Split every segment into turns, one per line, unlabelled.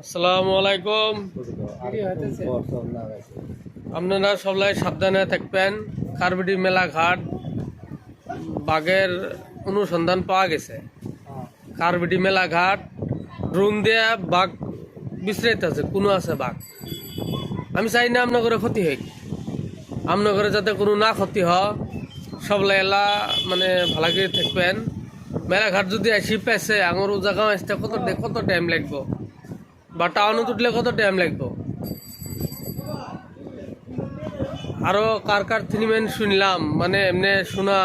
আসসালামু আলাইকুম। আপনারা সবাই সাবধানে থাকবেন। কারবিডি মেলাঘাট বাঘের অনুসন্ধান পাওয়া গেছে। কারবিডি মেলাঘাট ড্রোন দিয়ে বাঘ বিচরাইতে আছে, কোনো আছে বাঘ। আমি চাই না আপনার ক্ষতি হোক, আপনার যাতে কোনো না ক্ষতি হয়। সবলাই এলা মানে ভালো করে থাকবেন। মেলাঘাট যদি আসি পেছে আঙুর জায়গা আসতে কত টাইম লাগবে, বা টাউনে উঠলে কত টাইম লাগবে। আরো কার থিনিমেন শুনলাম, মানে এমনি শোনা,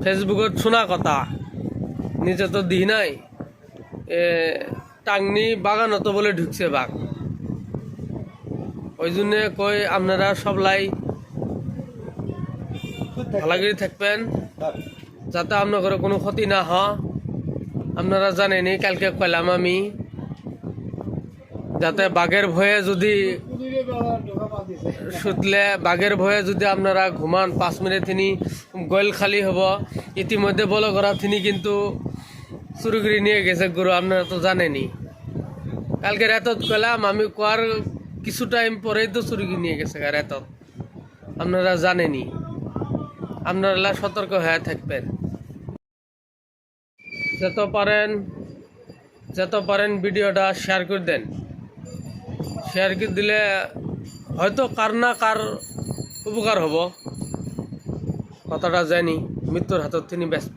ফেসবুকত শোনা কথা, নিজে তো দিই নাই। টাংনি বাগানত বলে ঢুকছে বাঘ। ওই জন্য কই আপনারা সবলাই ভালাগিরি থাকবেন, যাতে আপনার কোনো ক্ষতি না হয়। আপনারা জানেনি কালকে কইলাম আমি, যাতে বাঘের ভয়ে যদি শুতলে বাঘের ভয়ে যদি আপনারা ঘুমান 5 মিনিট তিনি গল খালি হব। ইতিমধ্যে বলো করা তিনি কিন্তু চুরি করে নিয়ে গেছে গরু, আপনারা তো জানেনি। কালকে রাতত কইলাম আমি, কোয়ার কিছু টাইম পরেই তো চুরি করে নিয়ে গেছে রাতত। আপনারা জানেনি, আপনারা সতর্ক হয়ে থাকবেন। যত পারেন ভিডিওটা শেয়ার করে দেন। শেয়ার করে দিলে হয়তো কার না কার উপকার হব। কথাটা জানি মৃত্যুর হাতত তিনি ব্যস্ত।